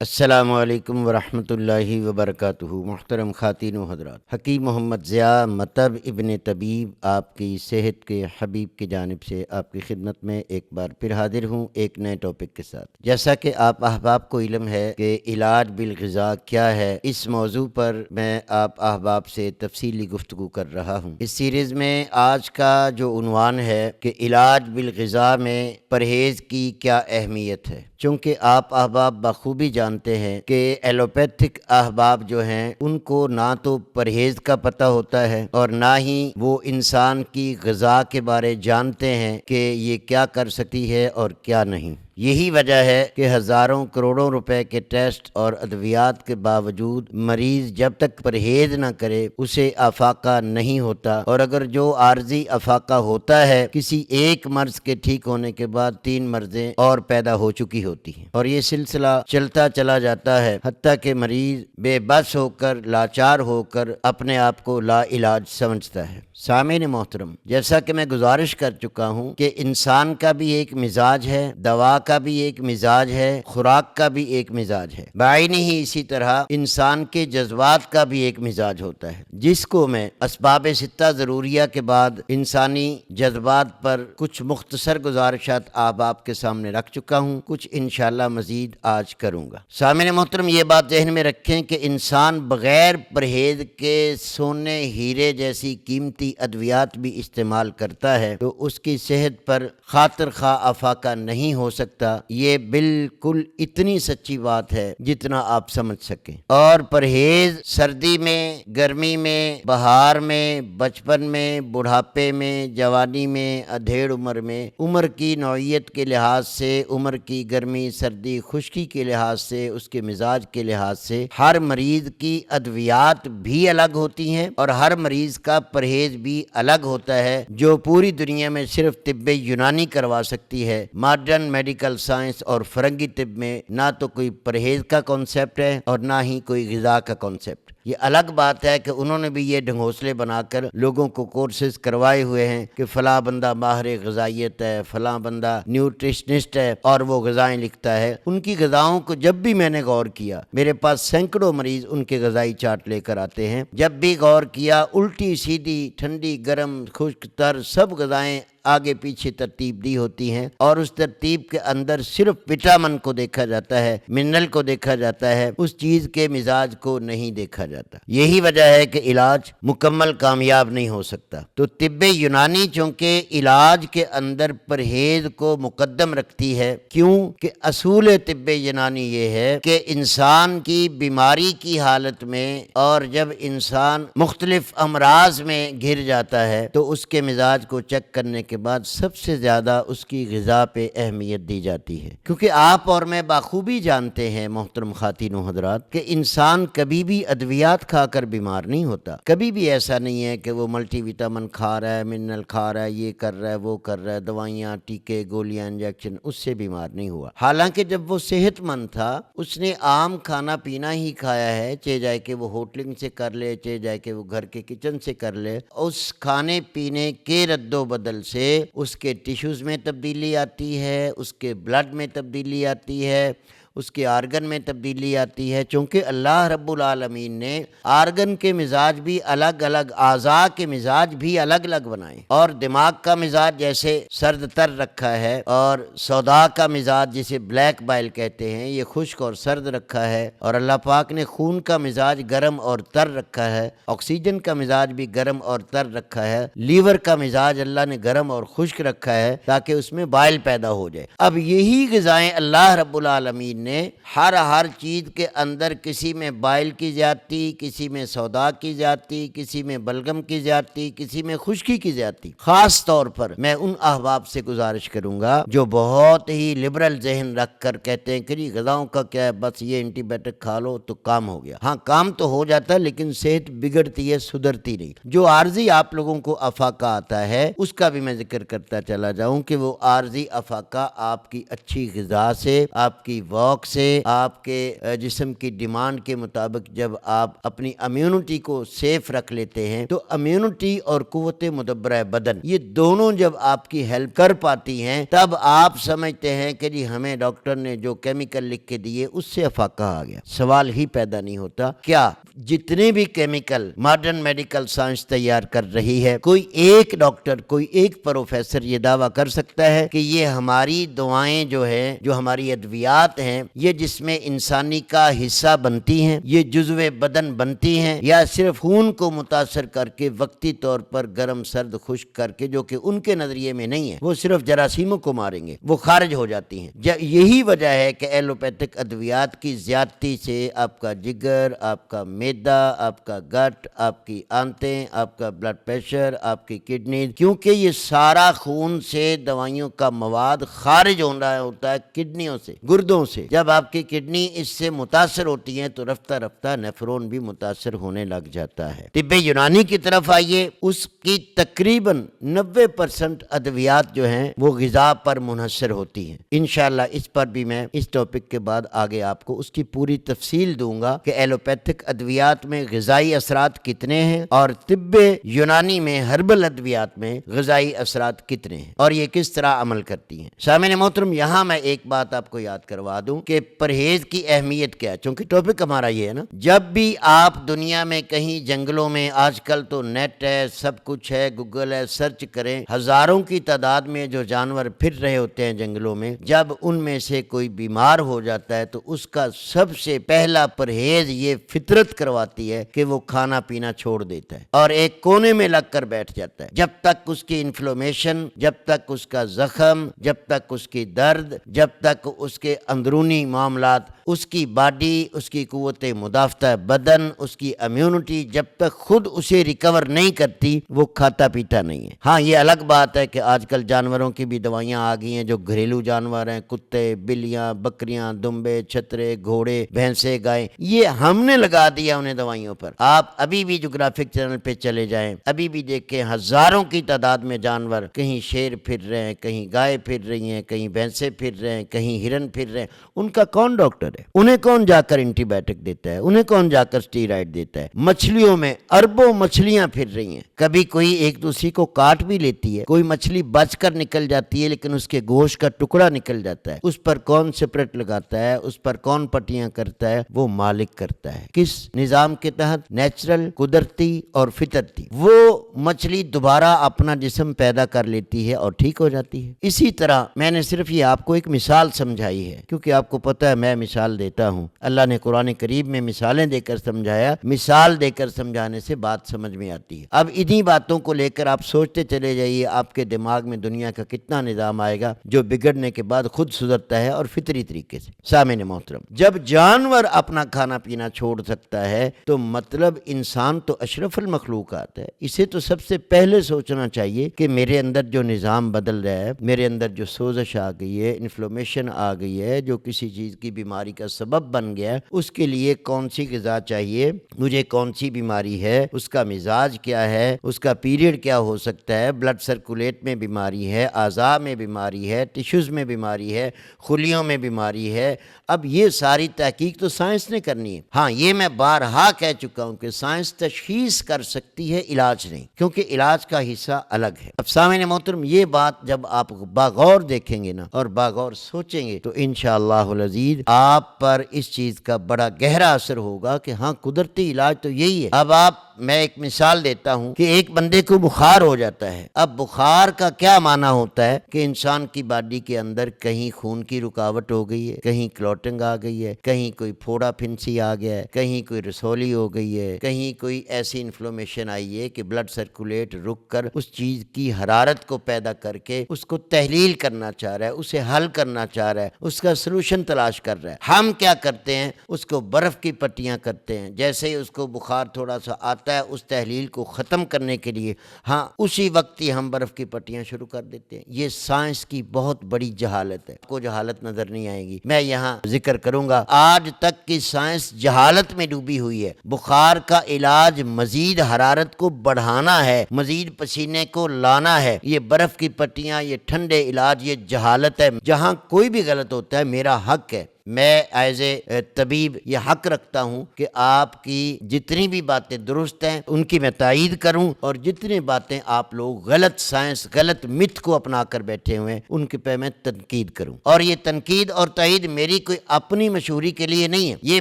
السلام علیکم ورحمۃ اللہ وبرکاتہ۔ محترم خواتین و حضرات، حکیم محمد ضیاء مطب ابن طبیب آپ کی صحت کے حبیب کی جانب سے آپ کی خدمت میں ایک بار پھر حاضر ہوں ایک نئے ٹاپک کے ساتھ۔ جیسا کہ آپ احباب کو علم ہے کہ علاج بالغذا کیا ہے، اس موضوع پر میں آپ احباب سے تفصیلی گفتگو کر رہا ہوں۔ اس سیریز میں آج کا جو عنوان ہے کہ علاج بالغذا میں پرہیز کی کیا اہمیت ہے، چونکہ آپ احباب بخوبی جانتے ہیں کہ ایلوپیتھک احباب جو ہیں ان کو نہ تو پرہیز کا پتہ ہوتا ہے اور نہ ہی وہ انسان کی غذا کے بارے جانتے ہیں کہ یہ کیا کر سکتی ہے اور کیا نہیں۔ یہی وجہ ہے کہ ہزاروں کروڑوں روپے کے ٹیسٹ اور ادویات کے باوجود مریض جب تک پرہیز نہ کرے اسے افاقہ نہیں ہوتا، اور اگر جو عارضی افاقہ ہوتا ہے کسی ایک مرض کے ٹھیک ہونے کے بعد 3 مرضیں اور پیدا ہو چکی ہوتی ہیں، اور یہ سلسلہ چلتا چلا جاتا ہے حتیٰ کہ مریض بے بس ہو کر لاچار ہو کر اپنے آپ کو لا علاج سمجھتا ہے۔ سامعین محترم، جیسا کہ میں گزارش کر چکا ہوں کہ انسان کا بھی ایک مزاج ہے، دوا کا بھی ایک مزاج ہے، خوراک کا بھی ایک مزاج ہے، بعینی ہی اسی طرح انسان کے جذبات کا بھی ایک مزاج ہوتا ہے، جس کو میں اسباب ستہ ضروریہ کے بعد انسانی جذبات پر کچھ مختصر گزارشات آپ کے سامنے رکھ چکا ہوں، کچھ انشاءاللہ مزید آج کروں گا۔ سامعین محترم، یہ بات ذہن میں رکھیں کہ انسان بغیر پرہیز کے سونے ہیرے جیسی قیمتی ادویات بھی استعمال کرتا ہے تو اس کی صحت پر خاطر خواہ افاقہ نہیں ہو سکتا۔ یہ بالکل اتنی سچی بات ہے جتنا آپ سمجھ سکیں۔ اور پرہیز سردی میں، گرمی میں، بہار میں، بچپن میں، بڑھاپے میں، جوانی میں، ادھیڑ عمر میں، عمر کی نوعیت کے لحاظ سے، عمر کی گرمی، سردی، خشکی کے لحاظ سے، اس کے مزاج کے لحاظ سے ہر مریض کی ادویات بھی الگ ہوتی ہیں اور ہر مریض کا پرہیز بھی الگ ہوتا ہے، جو پوری دنیا میں صرف طب یونانی کروا سکتی ہے۔ ماڈرن میڈیکل سائنس اور فرنگی طب میں نہ تو کوئی پرہیز کا کانسیپٹ ہے اور نہ ہی کوئی غذا کا کانسیپٹ۔ یہ الگ بات ہے کہ انہوں نے بھی یہ ڈھنگوسلے بنا کر لوگوں کو کورسز کروائے ہوئے ہیں کہ فلاں بندہ ماہر غذائیت ہے، فلاں بندہ نیوٹریشنسٹ ہے اور وہ غذائیں لکھتا ہے۔ ان کی غذاؤں کو جب بھی میں نے غور کیا، میرے پاس سینکڑوں مریض ان کے غذائی چارٹ لے کر آتے ہیں، جب بھی غور کیا الٹی سیدھی، ٹھنڈی، گرم، خشک، تر سب غذائیں آگے پیچھے ترتیب دی ہوتی ہیں، اور اس ترتیب کے اندر صرف وٹامن کو دیکھا جاتا ہے، منرل کو دیکھا جاتا ہے، اس چیز کے مزاج کو نہیں دیکھا جاتا۔ یہی وجہ ہے کہ علاج مکمل کامیاب نہیں ہو سکتا۔ تو طب یونانی چونکہ علاج کے اندر پرہیز کو مقدم رکھتی ہے، کیوں کہ اصول طب یونانی یہ ہے کہ انسان کی بیماری کی حالت میں اور جب انسان مختلف امراض میں گھر جاتا ہے تو اس کے مزاج کو چیک کرنے کے بعد سب سے زیادہ اس کی غذا پہ اہمیت دی جاتی ہے، کیونکہ آپ اور میں بخوبی جانتے ہیں محترم خواتین و حضرات کہ انسان کبھی بھی ادویات کھا کر بیمار نہیں ہوتا۔ کبھی بھی ایسا نہیں ہے کہ وہ ملٹی وٹامن کھا رہا ہے، منرل کھا رہا ہے، یہ کر رہا ہے، وہ کر رہا ہے، دوائیاں، ٹیکے، گولیاں، انجیکشن، اس سے بیمار نہیں ہوا۔ حالانکہ جب وہ صحت مند تھا اس نے عام کھانا پینا ہی کھایا ہے، چاہے جائے کہ وہ ہوٹلنگ سے کر لے، چاہے جائے کہ وہ گھر کے کچن سے کر لے، اس کھانے پینے کے رد و بدل سے اس کے ٹیشوز میں تبدیلی آتی ہے، اس کے بلڈ میں تبدیلی آتی ہے، اس کے آرگن میں تبدیلی آتی ہے، چونکہ اللہ رب العالمین نے آرگن کے مزاج بھی الگ الگ، اعضاء کے مزاج بھی الگ الگ بنائے، اور دماغ کا مزاج جیسے سرد تر رکھا ہے، اور سودا کا مزاج جسے بلیک بائل کہتے ہیں یہ خشک اور سرد رکھا ہے، اور اللہ پاک نے خون کا مزاج گرم اور تر رکھا ہے، آکسیجن کا مزاج بھی گرم اور تر رکھا ہے، لیور کا مزاج اللہ نے گرم اور خشک رکھا ہے تاکہ اس میں بائل پیدا ہو جائے۔ اب یہی غذائیں اللہ رب العالمین نے ہر چیز کے اندر کسی میں بائل کی زیادتی، کسی میں سودا کی زیادتی، کسی میں بلغم کی زیادتی، کسی میں خشکی کی زیادتی۔ خاص طور پر میں ان احباب سے گزارش کروں گا جو بہت ہی لبرل ذہن رکھ کر کہتے ہیں کہ جی غذاؤں کا کیا ہے، بس یہ اینٹی بائیوٹک کھا لو تو کام ہو گیا۔ ہاں کام تو ہو جاتا ہے لیکن صحت بگڑتی ہے، سدھرتی نہیں۔ جو عارضی آپ لوگوں کو افاقہ آتا ہے اس کا بھی میں ذکر کرتا چلا جاؤں کہ وہ عارضی افاقہ آپ کی اچھی غذا سے، آپ کی واک ذوق سے آپ کے جسم کی ڈیمانڈ کے مطابق جب آپ اپنی امیونٹی کو سیف رکھ لیتے ہیں تو امیونٹی اور قوت مدبرہ بدن یہ دونوں جب آپ کی ہیلپ کر پاتی ہیں تب آپ سمجھتے ہیں کہ جی ہمیں ڈاکٹر نے جو کیمیکل لکھ کے دیے اس سے افاقہ آ گیا۔ سوال ہی پیدا نہیں ہوتا کیا جتنے بھی کیمیکل ماڈرن میڈیکل سائنس تیار کر رہی ہے کوئی ایک ڈاکٹر کوئی ایک پروفیسر یہ دعویٰ کر سکتا ہے کہ یہ ہماری دعائیں جو ہے جو ہماری ادویات ہیں یہ جس میں انسانی کا حصہ بنتی ہیں یہ جزو بدن بنتی ہیں یا صرف خون کو متاثر کر کے وقتی طور پر گرم سرد خشک کر کے جو کہ ان کے نظریے میں نہیں ہے وہ صرف جراثیموں کو ماریں گے وہ خارج ہو جاتی ہیں۔ یہی وجہ ہے کہ ایلوپیتھک ادویات کی زیادتی سے آپ کا جگر آپ کا معدہ آپ کا گٹ آپ کی آنتیں آپ کا بلڈ پریشر آپ کی کڈنی کیونکہ یہ سارا خون سے دوائیوں کا مواد خارج ہو رہا ہوتا ہے کڈنیوں سے گردوں سے جب آپ کی کڈنی اس سے متاثر ہوتی ہے تو رفتہ رفتہ نیفرون بھی متاثر ہونے لگ جاتا ہے۔ طب یونانی کی طرف آئیے اس کی تقریباً 90% ادویات جو ہیں وہ غذا پر منحصر ہوتی ہیں۔ انشاءاللہ اس پر بھی میں اس ٹاپک کے بعد آگے آپ کو اس کی پوری تفصیل دوں گا کہ ایلوپیتھک ادویات میں غذائی اثرات کتنے ہیں اور طب یونانی میں ہربل ادویات میں غذائی اثرات کتنے ہیں اور یہ کس طرح عمل کرتی ہیں۔ سامعین محترم یہاں میں ایک بات آپ کو یاد کروا دوں کہ پرہیز کی اہمیت کیا ہے چونکہ ٹاپک ہمارا یہ ہے نا جب بھی آپ دنیا میں کہیں جنگلوں میں آج کل تو نیٹ ہے سب کچھ ہے گوگل ہے سرچ کریں ہزاروں کی تعداد میں جو جانور پھر رہے ہوتے ہیں جنگلوں میں جب ان میں سے کوئی بیمار ہو جاتا ہے تو اس کا سب سے پہلا پرہیز یہ فطرت کرواتی ہے کہ وہ کھانا پینا چھوڑ دیتا ہے اور ایک کونے میں لگ کر بیٹھ جاتا ہے جب تک اس کی انفلومیشن جب تک اس کا زخم جب تک اس کی درد جب تک اس کے اندرونی معاملات اس کی باڈی اس کی قوت مدافعت بدن اس کی امیونٹی جب تک خود اسے ریکور نہیں کرتی وہ کھاتا پیتا نہیں ہے۔ ہاں یہ الگ بات ہے کہ آج کل جانوروں کی بھی دوائیاں آ گئی ہیں جو گھریلو جانور ہیں کتے بلیاں بکریاں دمبے چھترے گھوڑے بھینسیں گائیں یہ ہم نے لگا دیا انہیں دوائیوں پر۔ آپ ابھی بھی جغرافک چینل پہ چلے جائیں ابھی بھی دیکھیں ہزاروں کی تعداد میں جانور کہیں شیر پھر رہے ہیں کہیں گائے پھر رہی ہیں کہیں بھینسیں پھر رہے ہیں کہیں ہرن پھر رہے ہیں ان کا کون ڈاکٹر ہے انہیں کون جا کر اینٹی بائیوٹک دیتا ہے انہیں کون جا کر اسٹیرائڈ دیتا ہے۔ مچھلیوں میں اربوں مچھلیاں پھر رہی ہیں کبھی کوئی ایک دوسری کو کاٹ بھی لیتی ہے کوئی مچھلی بچ کر نکل جاتی ہے لیکن اس کے گوشت کا ٹکڑا نکل جاتا ہے اس پر کون سپریٹ لگاتا ہے اس پر کون پٹیاں کرتا ہے وہ مالک کرتا ہے کس نظام کے تحت نیچرل قدرتی اور فطرتی وہ مچھلی دوبارہ اپنا جسم پیدا کر لیتی ہے اور ٹھیک ہو جاتی ہے۔ اسی طرح میں نے صرف یہ آپ کو ایک مثال سمجھائی ہے کیونکہ آپ کو پتہ ہے میں مثال دیتا ہوں اللہ نے قرآن کریم میں مثالیں دے کر سمجھایا مثال دے کر سمجھانے سے بات سمجھ میں آتی ہے۔ اب انہی باتوں کو لے کر آپ سوچتے چلے جائیے آپ کے دماغ میں دنیا کا کتنا نظام آئے گا جو بگڑنے کے بعد خود سدھرتا ہے اور فطری طریقے سے۔ سامعین محترم جب جانور اپنا کھانا پینا چھوڑ سکتا ہے تو مطلب انسان تو اشرف المخلوقات ہے اسے تو سب سے پہلے سوچنا چاہیے کہ میرے اندر جو نظام بدل رہا ہے میرے اندر جو سوزش آ گئی ہے انفلومیشن آ گئی ہے جو کسی چیز کی بیماری کا سبب بن گیا ہے اس کے لیے کون سی غذا چاہیے مجھے کون سی بیماری ہے اس کا مزاج کیا ہے اس کا پیریڈ کیا ہو سکتا ہے بلڈ سرکولیٹ میں بیماری ہے اعضاء میں بیماری ہے ٹیشوز میں بیماری ہے خلیوں میں بیماری ہے اب یہ ساری تحقیق تو سائنس نے کرنی ہے۔ ہاں یہ میں بارہا کہہ چکا ہوں کہ سائنس تشخیص کر سکتی ہے علاج نہیں کیونکہ علاج کا حصہ الگ ہے۔ اب سامعین محترم یہ بات جب آپ باغور دیکھیں گے نا اور باغور سوچیں گے تو انشاءاللہ العزیز آپ پر اس چیز کا بڑا گہرا اثر ہوگا کہ ہاں قدرتی علاج تو یہی ہے۔ اب میں ایک مثال دیتا ہوں کہ ایک بندے کو بخار ہو جاتا ہے اب بخار کا کیا معنی ہوتا ہے کہ انسان کی باڈی کے اندر کہیں خون کی رکاوٹ ہو گئی ہے کہیں کلوٹنگ آ گئی ہے کہیں کوئی پھوڑا پھنسی آ گیا ہے کہیں کوئی رسولی ہو گئی ہے کہیں کوئی ایسی انفلومیشن آئی ہے کہ بلڈ سرکولیٹ رک کر اس چیز کی حرارت کو پیدا کر کے اس کو تحلیل کرنا چاہ رہا ہے اسے حل کرنا چاہ رہا ہے اس کا سلوشن تلاش کر رہا ہے۔ ہم کیا کرتے ہیں اس کو برف کی پٹیاں کرتے ہیں جیسے ہی اس کو بخار تھوڑا سا آتا ہے اس تحلیل کو ختم کرنے کے لیے ہاں اسی وقت ہی ہم برف کی پٹیاں شروع کر دیتے ہیں۔ یہ سائنس کی بہت بڑی جہالت ہے کو جہالت نظر نہیں آئے گی میں یہاں ذکر کروں گا آج تک کی سائنس جہالت میں ڈوبی ہوئی ہے۔ بخار کا علاج مزید حرارت کو بڑھانا ہے مزید پسینے کو لانا ہے یہ برف کی پٹیاں یہ ٹھنڈے علاج یہ جہالت ہے۔ جہاں کوئی بھی غلط ہوتا ہے میرا حق ہے میں ایز اے طبیب یہ حق رکھتا ہوں کہ آپ کی جتنی بھی باتیں درست ہیں ان کی میں تائید کروں، اور جتنی باتیں آپ لوگ غلط سائنس، غلط مت کو اپنا کر بیٹھے ہوئے ہیں ان کے پہ میں تنقید کروں۔ اور یہ تنقید اور تائید میری کوئی اپنی مشہوری کے لیے نہیں ہے، یہ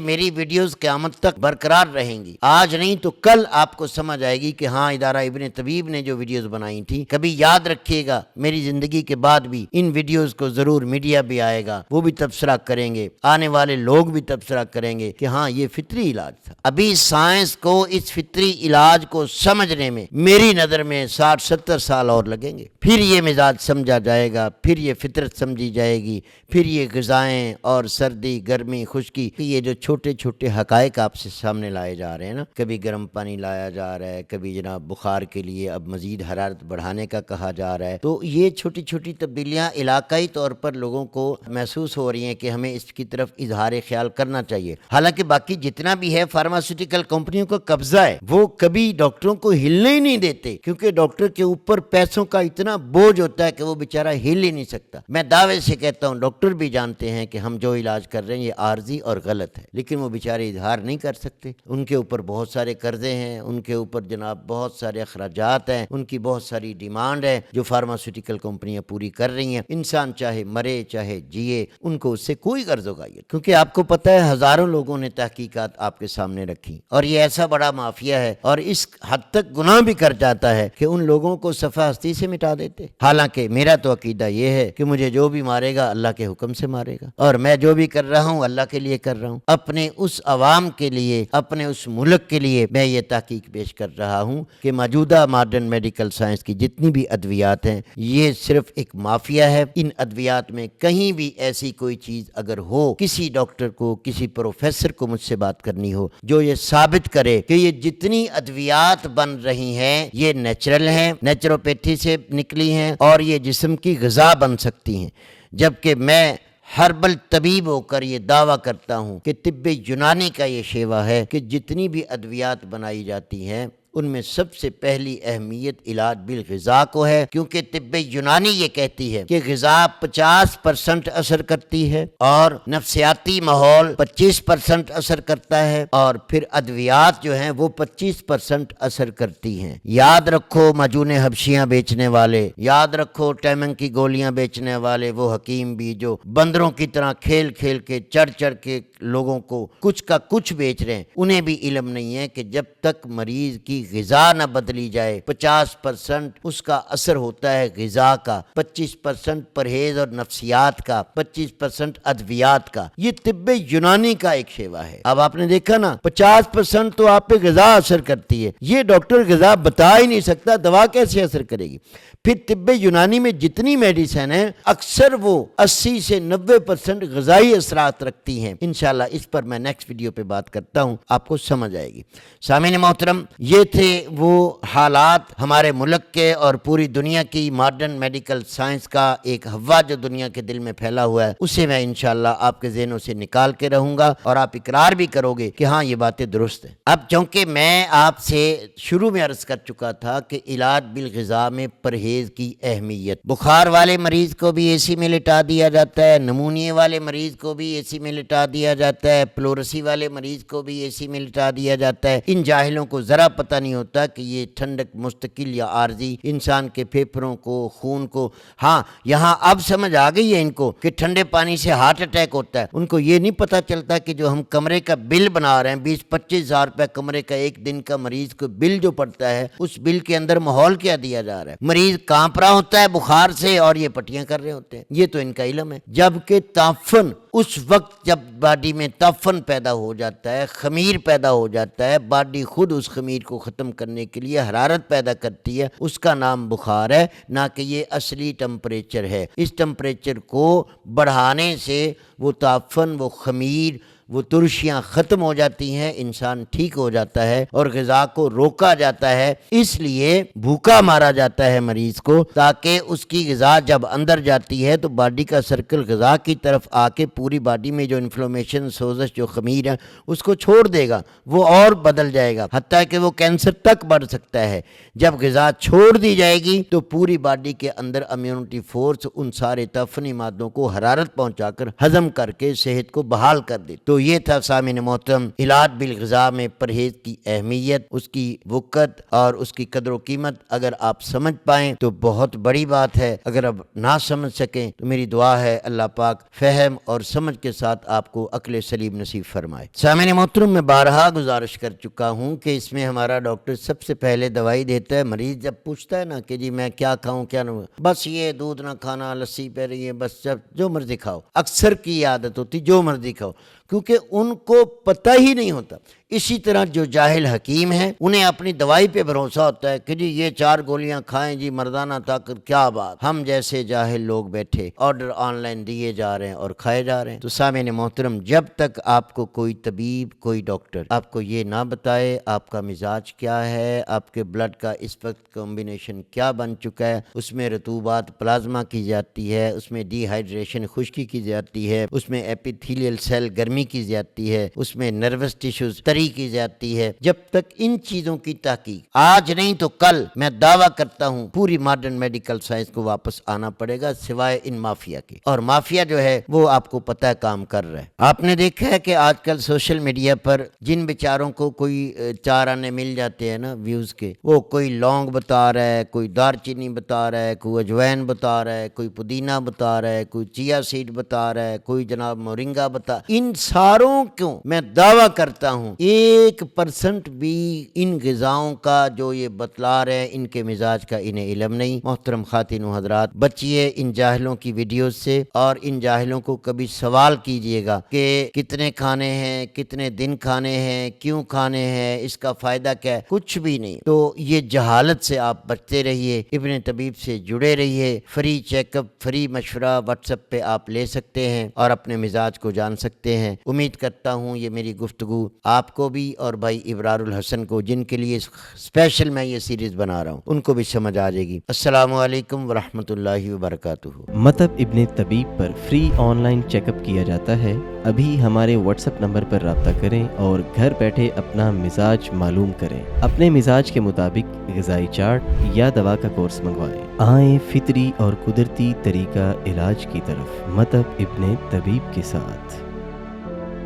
میری ویڈیوز قیامت تک برقرار رہیں گی، آج نہیں تو کل آپ کو سمجھ آئے گی کہ ہاں ادارہ ابن طبیب نے جو ویڈیوز بنائی تھی۔ کبھی یاد رکھیے گا میری زندگی کے بعد بھی ان ویڈیوز کو ضرور میڈیا بھی آئے گا، وہ بھی تبصرہ کریں گے، آنے والے لوگ بھی تبصرہ کریں گے کہ ہاں یہ فطری علاج تھا۔ ابھی سائنس کو اس فطری علاج کو سمجھنے میں میری نظر میں 60-70 سال اور لگیں گے، پھر یہ مزاج سمجھا جائے گا، پھر یہ فطرت سمجھی جائے گی، پھر یہ غذائیں اور سردی گرمی خشکی، یہ جو چھوٹے چھوٹے حقائق آپ سے سامنے لائے جا رہے ہیں نا، کبھی گرم پانی لایا جا رہا ہے، کبھی جناب بخار کے لیے اب مزید حرارت بڑھانے کا کہا جا رہا ہے، تو یہ چھوٹی چھوٹی تبدیلیاں علاقائی طور پر لوگوں کو محسوس ہو رہی ہیں کہ ہمیں اس کی طرف اظہار خیال کرنا چاہیے۔ حالانکہ باقی جتنا بھی ہے فارماسیوٹیکل کمپنیوں کا قبضہ ہے، وہ کبھی ڈاکٹروں کو ہلنے ہی نہیں دیتے، کیونکہ ڈاکٹر کے اوپر پیسوں کا اتنا بوجھ ہوتا ہے کہ وہ بیچارہ ہل ہی نہیں سکتا۔ میں دعوے سے کہتا ہوں ڈاکٹر بھی جانتے ہیں کہ ہم جو علاج کر رہے ہیں یہ عارضی اور غلط ہے، لیکن وہ بیچارے اظہار نہیں کر سکتے، ان کے اوپر بہت سارے قرضے ہیں، ان کے اوپر جناب بہت سارے اخراجات ہیں، ان کی بہت ساری ڈیمانڈ ہے جو فارماسیوٹیکل کمپنیاں پوری کر رہی ہیں۔ انسان چاہے مرے چاہے جیے، ان کو اس سے کوئی غرض وغیرت، کیونکہ آپ کو پتہ ہے ہزاروں لوگوں نے تحقیقات آپ کے سامنے رکھی، اور یہ ایسا بڑا مافیا ہے اور اس حد تک گناہ بھی کر جاتا ہے کہ ان لوگوں کو صفحہ ہستی سے مٹا دیتے۔ حالانکہ میرا تو عقیدہ یہ ہے کہ مجھے جو بھی مارے گا اللہ کے حکم سے مارے گا، اور میں جو بھی کر رہا ہوں اللہ کے لیے کر رہا ہوں، اپنے اس عوام کے لیے، اپنے اس ملک کے لیے میں یہ تحقیق پیش کر رہا ہوں کہ موجودہ ماڈرن میڈیکل سائنس کی جتنی بھی ادویات ہیں یہ صرف ایک مافیا ہے۔ ان ادویات میں کہیں بھی ایسی کوئی چیز اگر ہو، کسی ڈاکٹر کو، کسی پروفیسر کو مجھ سے بات کرنی ہو جو یہ ثابت کرے کہ یہ جتنی ادویات بن رہی ہیں یہ نیچرل ہیں، نیچروپیتھی سے نکلی ہیں اور یہ جسم کی غذا بن سکتی ہیں، جبکہ میں ہربل طبیب ہو کر یہ دعویٰ کرتا ہوں کہ طب یونانی کا یہ شیوا ہے کہ جتنی بھی ادویات بنائی جاتی ہیں ان میں سب سے پہلی اہمیت علاج بالغذا کو ہے، کیونکہ طب یونانی یہ کہتی ہے کہ غذا 50% اثر کرتی ہے اور نفسیاتی ماحول 25% اثر کرتا ہے، اور پھر ادویات جو ہیں وہ 25% اثر کرتی ہیں۔ یاد رکھو معجون حبشیاں بیچنے والے، یاد رکھو ٹیمنگ کی گولیاں بیچنے والے، وہ حکیم بھی جو بندروں کی طرح کھیل کھیل کے چڑھ چڑھ کے لوگوں کو کچھ کا کچھ بیچ رہے ہیں، انہیں بھی علم نہیں ہے کہ جب تک مریض کی غذا نہ بدلی جائے 50% اس کا اثر ہوتا ہے غذا کا، 25% پرہیز اور نفسیات کا، 25% ادویات کا۔ یہ طب یونانی کا ایک شیوا ہے۔ اب آپ نے دیکھا نا 50% تو آپ پہ غذا اثر کرتی ہے، یہ ڈاکٹر غذا بتا ہی نہیں سکتا، دوا کیسے اثر کرے گی؟ پھر طب یونانی میں جتنی میڈیسن ہیں اکثر وہ 80 سے 90% غذائی اثرات رکھتی ہیں۔ انشاءاللہ اس پر میں نیکسٹ ویڈیو پہ بات کرتا ہوں، آپ کو سمجھ آئے گی۔ سامعین محترم، یہ تھے وہ حالات ہمارے ملک کے اور پوری دنیا کی ماڈرن میڈیکل سائنس کا ایک ہوا جو دنیا کے دل میں پھیلا ہوا ہے، اسے میں انشاءاللہ آپ کے ذہنوں سے نکال کے رہوں گا اور آپ اقرار بھی کرو گے کہ ہاں یہ باتیں درست ہیں۔ اب چونکہ میں آپ سے شروع میں عرض کر چکا تھا کہ علاج بالغذا میں پرہیز کی اہمیت، بخار والے مریض کو بھی اے سی میں لٹا دیا جاتا ہے، نمونیے والے مریض کو بھی اے سی میں لٹا دیا جاتا ہے، پلورسی والے مریض کو بھی اے سی میں لٹا دیا جاتا ہے۔ ان جاہلوں کو ذرا پتہ نہیں ہوتا کہ یہ ٹھنڈک مستقل یا عارضی انسان کے پھیپھڑوں کو، خون کو، ہاں یہاں اب سمجھ آ گئی ہے ان کو کہ ٹھنڈے پانی سے ہارٹ اٹیک ہوتا ہے۔ ان کو یہ نہیں پتہ چلتا کہ جو ہم کمرے کا بل بنا رہے ہیں 20-25 ہزار روپے کمرے کا ایک دن کا مریض کو بل جو پڑتا ہے، اس بل کے اندر ماحول کیا دیا جا رہا ہے۔ مریض کانپ رہا ہوتا ہے بخار سے اور یہ پٹیاں کر رہے ہوتے ہیں، یہ تو ان کا علم ہے۔ جبکہ تعفن اس وقت جب باڈی میں تعفن پیدا ہو جاتا ہے، خمیر پیدا ہو جاتا ہے، باڈی خود اس خمیر کو ختم کرنے کے لیے حرارت پیدا کرتی ہے، اس کا نام بخار ہے، نہ کہ یہ اصلی ٹمپریچر ہے۔ اس ٹمپریچر کو بڑھانے سے وہ تعفن، وہ خمیر وہ ترشیاں ختم ہو جاتی ہیں، انسان ٹھیک ہو جاتا ہے اور غذا کو روکا جاتا ہے۔ اس لیے بھوکا مارا جاتا ہے مریض کو، تاکہ اس کی غذا جب اندر جاتی ہے تو باڈی کا سرکل غذا کی طرف آ کے پوری باڈی میں جو انفلومیشن، سوزش، جو خمیر ہے اس کو چھوڑ دے گا، وہ اور بدل جائے گا، حتیٰ کہ وہ کینسر تک بڑھ سکتا ہے۔ جب غذا چھوڑ دی جائے گی تو پوری باڈی کے اندر امیونٹی فورس ان سارے تعفنی مادوں کو حرارت پہنچا کر ہضم کر کے صحت کو بحال کر دے۔ تو یہ تھا سامعین محترم، علاج بالغذا میں پرہیز کی اہمیت، اس کی وقت اور اس کی قدر و قیمت اگر آپ سمجھ پائیں تو بہت بڑی بات ہے، اگر اب نہ سمجھ سکیں تو میری دعا ہے اللہ پاک فہم اور سمجھ کے ساتھ آپ کو عقل سلیم نصیب فرمائے۔ سامعین محترم، میں بارہا گزارش کر چکا ہوں کہ اس میں ہمارا ڈاکٹر سب سے پہلے دوائی دیتا ہے۔ مریض جب پوچھتا ہے نا کہ جی میں کیا کھاؤں کیا نہ، بس یہ دودھ نہ کھانا، لسی پی رہی ہے، بس جب جو مرضی کھاؤ، اکثر کی عادت ہوتی جو مرضی کھاؤ، کیونکہ ان کو پتہ ہی نہیں ہوتا۔ اسی طرح جو جاہل حکیم ہیں انہیں اپنی دوائی پہ بھروسہ ہوتا ہے کہ جی یہ 4 گولیاں کھائیں جی مردانہ طاقت، کیا بات۔ ہم جیسے جاہل لوگ بیٹھے آرڈر آن لائن دیے جا رہے ہیں اور کھائے جا رہے ہیں۔ تو سامعین محترم، جب تک آپ کو کوئی طبیب، کوئی ڈاکٹر آپ کو یہ نہ بتائے آپ کا مزاج کیا ہے، آپ کے بلڈ کا اس وقت کمبینیشن کیا بن چکا ہے، اس میں رطوبات پلازما کی جاتی ہے، اس میں ڈی ہائیڈریشن خشکی کی جاتی ہے، اس میں ایپیتھیلیل سیل گرمی کی جاتی ہے، اس میں نروس ٹیشوز تری کی جاتی ہے، جب تک ان چیزوں کی تحقیق آج نہیں تو کل، میں دعویٰ کرتا ہوں پوری ماڈرن میڈیکل سائنس کو واپس آنا پڑے گا، سوائے ان مافیا کے۔ اور مافیا جو ہے وہ آپ کو پتہ ہے کام کر رہا ہے۔ آپ نے دیکھا ہے کہ آج کل سوشل میڈیا پر جن بیچاروں کو کوئی 4 آنے مل جاتے ہیں نا ویوز کے، وہ کوئی لونگ بتا رہا ہے، کوئی دار چینی بتا رہا ہے، کوئی اجوین بتا رہا ہے، کوئی پودینہ بتا رہا ہے، کوئی چیا سیڈ بتا رہا ہے، کوئی جناب مورنگا بتا، ان ساروں کو میں دعویٰ کرتا ہوں 1% بھی ان غذاؤں کا جو یہ بتلا رہے ہیں ان کے مزاج کا انہیں علم نہیں۔ محترم خواتین و حضرات، بچیے ان جاہلوں کی ویڈیوز سے، اور ان جاہلوں کو کبھی سوال کیجئے گا کہ کتنے کھانے ہیں، کتنے دن کھانے ہیں، کیوں کھانے ہیں، اس کا فائدہ کیا ہے، کچھ بھی نہیں۔ تو یہ جہالت سے آپ بچتے رہیے، ابن طبیب سے جڑے رہیے، فری چیک اپ، فری مشورہ واٹس ایپ پہ آپ لے سکتے ہیں اور اپنے مزاج کو جان سکتے ہیں۔ امید کرتا ہوں یہ میری گفتگو آپ کو بھی اور بھائی ابرار الحسن کو، جن کے لیے اسپیشل میں یہ سیریز بنا رہا ہوں، ان کو بھی سمجھ آ جائے گی۔ السلام علیکم ورحمۃ اللہ وبرکاتہ۔ مطب ابن طبیب پر free online check up کیا جاتا ہے۔ ابھی ہمارے واٹس ایپ نمبر پر رابطہ کریں اور گھر بیٹھے اپنا مزاج معلوم کریں۔ اپنے مزاج کے مطابق غذائی چارٹ یا دوا کا کورس منگوائیں۔ آئیں فطری اور قدرتی طریقہ علاج کی طرف، مطب ابن طبیب کے ساتھ۔